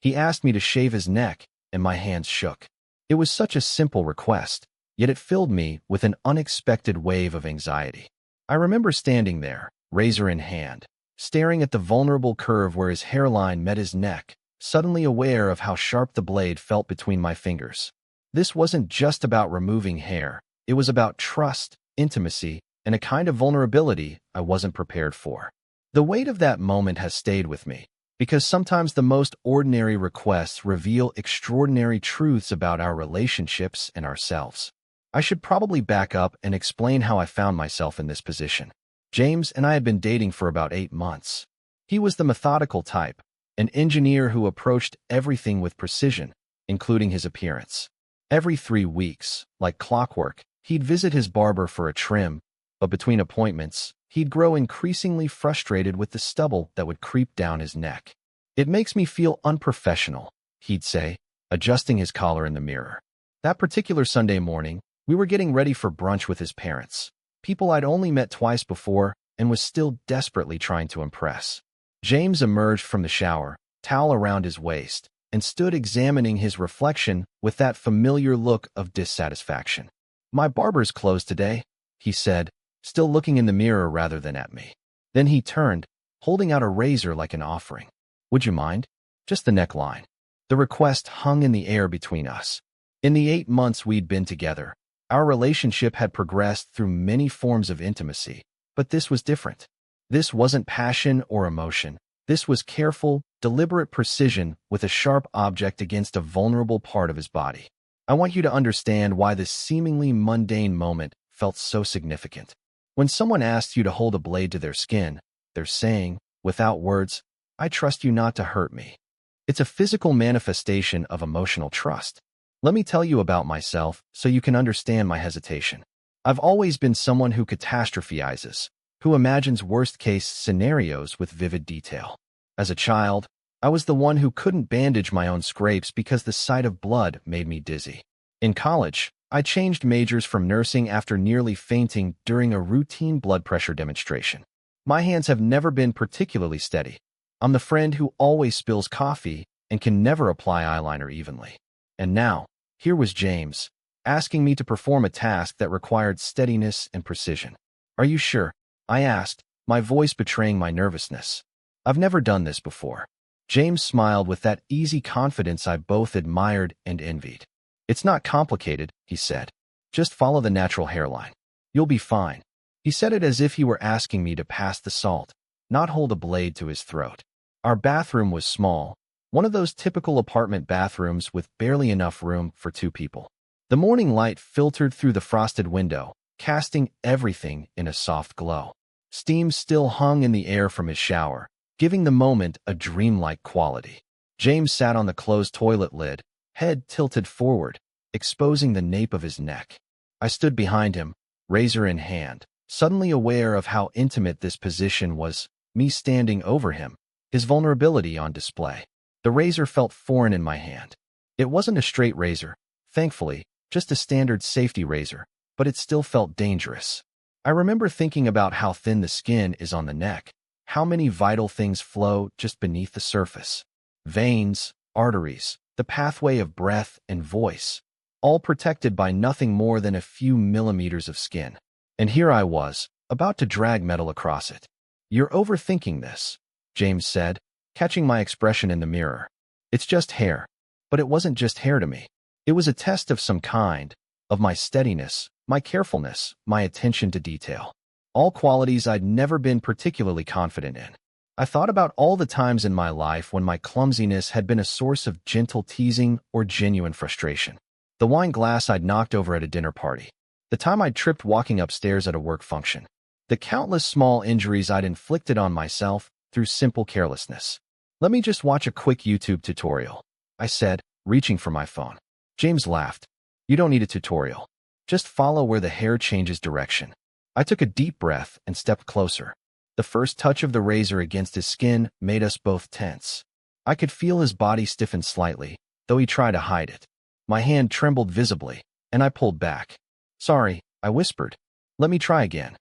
He asked me to shave his neck, and my hands shook. It was such a simple request, yet it filled me with an unexpected wave of anxiety. I remember standing there, razor in hand, staring at the vulnerable curve where his hairline met his neck, suddenly aware of how sharp the blade felt between my fingers. This wasn't just about removing hair. It was about trust, intimacy, and a kind of vulnerability I wasn't prepared for. The weight of that moment has stayed with me, because sometimes the most ordinary requests reveal extraordinary truths about our relationships and ourselves. I should probably back up and explain how I found myself in this position. James and I had been dating for about 8 months. He was the methodical type, an engineer who approached everything with precision, including his appearance. Every 3 weeks, like clockwork, he'd visit his barber for a trim, but between appointments, he'd grow increasingly frustrated with the stubble that would creep down his neck. "It makes me feel unprofessional," he'd say, adjusting his collar in the mirror. That particular Sunday morning, we were getting ready for brunch with his parents, people I'd only met twice before and was still desperately trying to impress. James emerged from the shower, towel around his waist, and stood examining his reflection with that familiar look of dissatisfaction. "My barber's closed today," he said, still looking in the mirror rather than at me. Then he turned, holding out a razor like an offering. "Would you mind? Just the neckline." The request hung in the air between us. In the 8 months we'd been together, our relationship had progressed through many forms of intimacy, but this was different. This wasn't passion or emotion. This was careful, deliberate precision with a sharp object against a vulnerable part of his body. I want you to understand why this seemingly mundane moment felt so significant. When someone asks you to hold a blade to their skin, they're saying, without words, "I trust you not to hurt me." It's a physical manifestation of emotional trust. Let me tell you about myself so you can understand my hesitation. I've always been someone who catastrophizes, who imagines worst-case scenarios with vivid detail. As a child, I was the one who couldn't bandage my own scrapes because the sight of blood made me dizzy. In college, I changed majors from nursing after nearly fainting during a routine blood pressure demonstration. My hands have never been particularly steady. I'm the friend who always spills coffee and can never apply eyeliner evenly. And now, here was James, asking me to perform a task that required steadiness and precision. "Are you sure?" I asked, my voice betraying my nervousness. "I've never done this before." James smiled with that easy confidence I both admired and envied. "It's not complicated," he said. "Just follow the natural hairline. You'll be fine." He said it as if he were asking me to pass the salt, not hold a blade to his throat. Our bathroom was small, one of those typical apartment bathrooms with barely enough room for 2 people. The morning light filtered through the frosted window, casting everything in a soft glow. Steam still hung in the air from his shower, giving the moment a dreamlike quality. James sat on the closed toilet lid, head tilted forward, exposing the nape of his neck. I stood behind him, razor in hand, suddenly aware of how intimate this position was, me standing over him, his vulnerability on display. The razor felt foreign in my hand. It wasn't a straight razor, thankfully, just a standard safety razor, but it still felt dangerous. I remember thinking about how thin the skin is on the neck, how many vital things flow just beneath the surface. Veins, arteries, the pathway of breath and voice, all protected by nothing more than a few millimeters of skin. And here I was, about to drag metal across it. "You're overthinking this," James said, catching my expression in the mirror. "It's just hair." But it wasn't just hair to me. It was a test of some kind, of my steadiness, my carefulness, my attention to detail. All qualities I'd never been particularly confident in. I thought about all the times in my life when my clumsiness had been a source of gentle teasing or genuine frustration. The wine glass I'd knocked over at a dinner party. The time I'd tripped walking upstairs at a work function. The countless small injuries I'd inflicted on myself through simple carelessness. "Let me just watch a quick YouTube tutorial," I said, reaching for my phone. James laughed. "You don't need a tutorial. Just follow where the hair changes direction." I took a deep breath and stepped closer. The first touch of the razor against his skin made us both tense. I could feel his body stiffen slightly, though he tried to hide it. My hand trembled visibly, and I pulled back. "Sorry," I whispered. "Let me try again."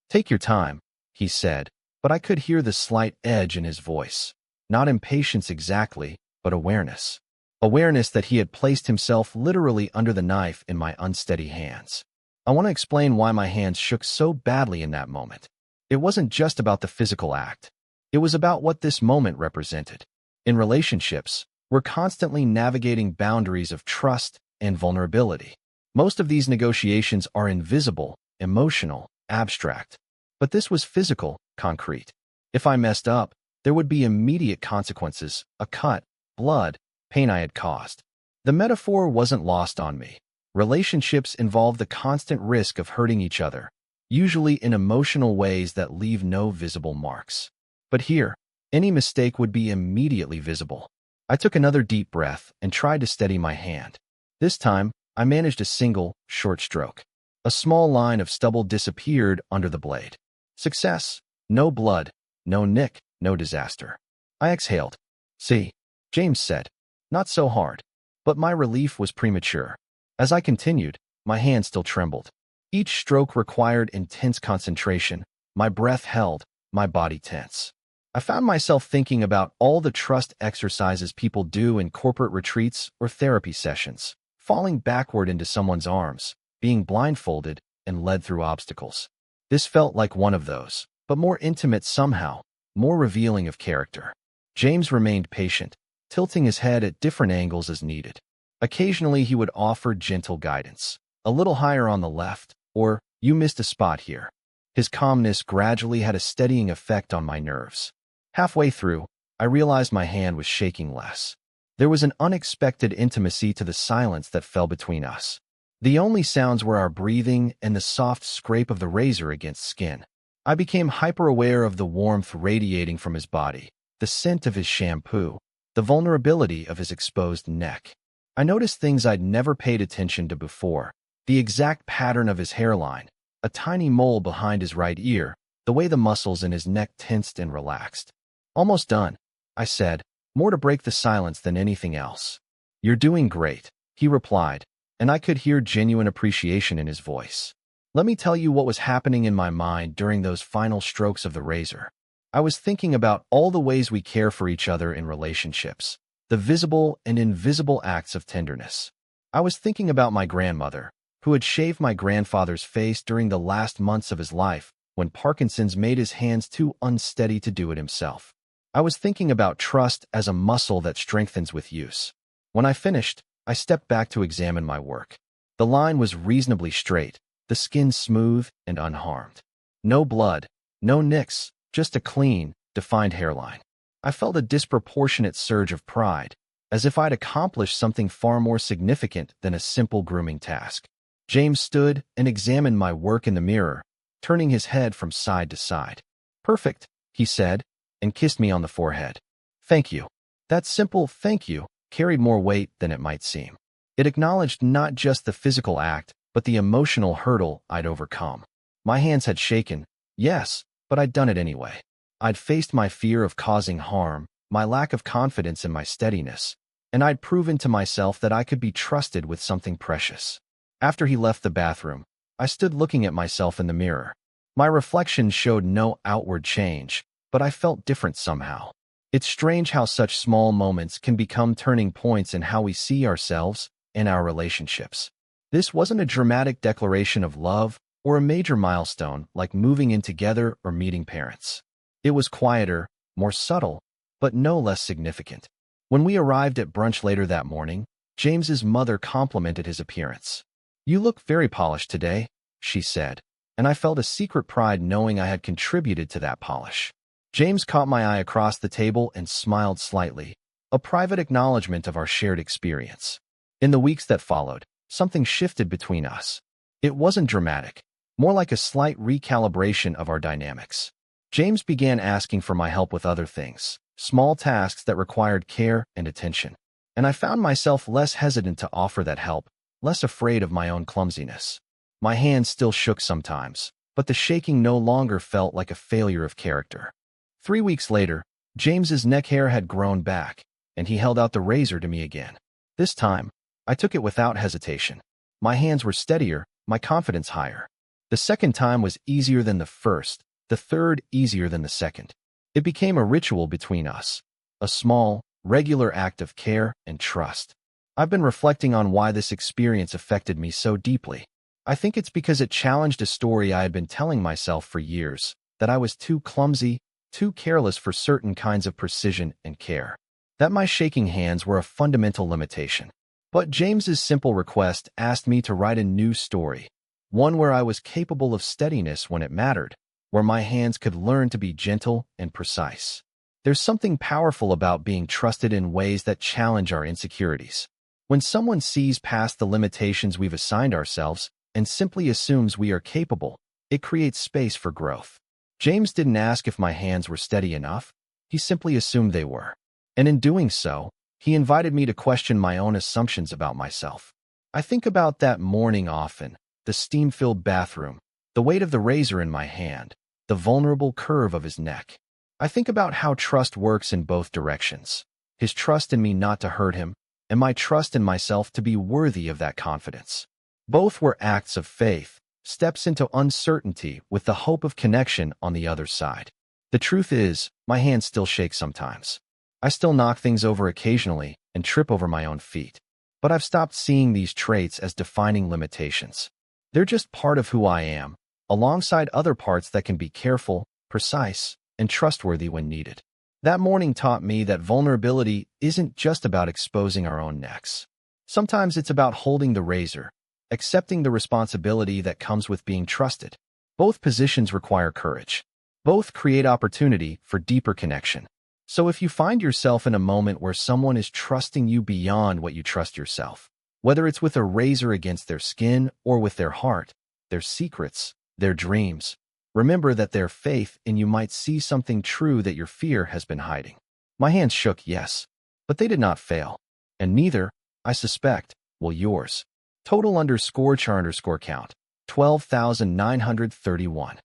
"Take your time," he said, but I could hear the slight edge in his voice. Not impatience exactly, but awareness. Awareness that he had placed himself literally under the knife in my unsteady hands. I want to explain why my hands shook so badly in that moment. It wasn't just about the physical act. It was about what this moment represented. In relationships, we're constantly navigating boundaries of trust and vulnerability. Most of these negotiations are invisible, emotional, abstract. But this was physical, concrete. If I messed up, there would be immediate consequences, a cut, blood, pain I had caused. The metaphor wasn't lost on me. Relationships involve the constant risk of hurting each other, usually in emotional ways that leave no visible marks. But here, any mistake would be immediately visible. I took another deep breath and tried to steady my hand. This time, I managed a single, short stroke. A small line of stubble disappeared under the blade. Success. No blood, no nick, no disaster. I exhaled. See, James said. Not so hard. But my relief was premature. As I continued, my hand still trembled. Each stroke required intense concentration. My breath held, my body tense. I found myself thinking about all the trust exercises people do in corporate retreats or therapy sessions, falling backward into someone's arms, being blindfolded, and led through obstacles. This felt like one of those, but more intimate somehow, more revealing of character. James remained patient, tilting his head at different angles as needed. Occasionally he would offer gentle guidance, a little higher on the left, or, you missed a spot here. His calmness gradually had a steadying effect on my nerves. Halfway through, I realized my hand was shaking less. There was an unexpected intimacy to the silence that fell between us. The only sounds were our breathing and the soft scrape of the razor against skin. I became hyper-aware of the warmth radiating from his body, the scent of his shampoo, the vulnerability of his exposed neck. I noticed things I'd never paid attention to before, the exact pattern of his hairline, a tiny mole behind his right ear, the way the muscles in his neck tensed and relaxed. Almost done, I said, more to break the silence than anything else. You're doing great, he replied, and I could hear genuine appreciation in his voice. Let me tell you what was happening in my mind during those final strokes of the razor. I was thinking about all the ways we care for each other in relationships, the visible and invisible acts of tenderness. I was thinking about my grandmother, who had shaved my grandfather's face during the last months of his life when Parkinson's made his hands too unsteady to do it himself. I was thinking about trust as a muscle that strengthens with use. When I finished, I stepped back to examine my work. The line was reasonably straight, the skin smooth and unharmed. No blood, no nicks, just a clean, defined hairline. I felt a disproportionate surge of pride, as if I'd accomplished something far more significant than a simple grooming task. James stood and examined my work in the mirror, turning his head from side to side. Perfect, he said, and kissed me on the forehead. Thank you. That simple thank you carried more weight than it might seem. It acknowledged not just the physical act, but the emotional hurdle I'd overcome. My hands had shaken, yes, but I'd done it anyway. I'd faced my fear of causing harm, my lack of confidence in my steadiness, and I'd proven to myself that I could be trusted with something precious. After he left the bathroom, I stood looking at myself in the mirror. My reflection showed no outward change, but I felt different somehow. It's strange how such small moments can become turning points in how we see ourselves and our relationships. This wasn't a dramatic declaration of love or a major milestone like moving in together or meeting parents. It was quieter, more subtle, but no less significant. When we arrived at brunch later that morning, James's mother complimented his appearance. "You look very polished today," she said, and I felt a secret pride knowing I had contributed to that polish. James caught my eye across the table and smiled slightly, a private acknowledgement of our shared experience. In the weeks that followed, something shifted between us. It wasn't dramatic, more like a slight recalibration of our dynamics. James began asking for my help with other things, small tasks that required care and attention, and I found myself less hesitant to offer that help, less afraid of my own clumsiness. My hands still shook sometimes, but the shaking no longer felt like a failure of character. 3 weeks later, James's neck hair had grown back, and he held out the razor to me again. This time, I took it without hesitation. My hands were steadier, my confidence higher. The second time was easier than the first, the third easier than the second. It became a ritual between us, a small, regular act of care and trust. I've been reflecting on why this experience affected me so deeply. I think it's because it challenged a story I had been telling myself for years, that I was too clumsy, too careless for certain kinds of precision and care, that my shaking hands were a fundamental limitation. But James's simple request asked me to write a new story, one where I was capable of steadiness when it mattered, where my hands could learn to be gentle and precise. There's something powerful about being trusted in ways that challenge our insecurities. When someone sees past the limitations we've assigned ourselves and simply assumes we are capable, it creates space for growth. James didn't ask if my hands were steady enough. He simply assumed they were. And in doing so, he invited me to question my own assumptions about myself. I think about that morning often, the steam-filled bathroom, the weight of the razor in my hand, the vulnerable curve of his neck. I think about how trust works in both directions. His trust in me not to hurt him, and my trust in myself to be worthy of that confidence. Both were acts of faith, steps into uncertainty with the hope of connection on the other side. The truth is, my hands still shake sometimes. I still knock things over occasionally and trip over my own feet. But I've stopped seeing these traits as defining limitations. They're just part of who I am, alongside other parts that can be careful, precise, and trustworthy when needed. That morning taught me that vulnerability isn't just about exposing our own necks. Sometimes it's about holding the razor, accepting the responsibility that comes with being trusted. Both positions require courage. Both create opportunity for deeper connection. So if you find yourself in a moment where someone is trusting you beyond what you trust yourself, whether it's with a razor against their skin or with their heart, their secrets, their dreams, remember that their faith in you might see something true that your fear has been hiding. My hands shook, yes, but they did not fail. And neither, I suspect, will yours. Total _char_count, 12,931.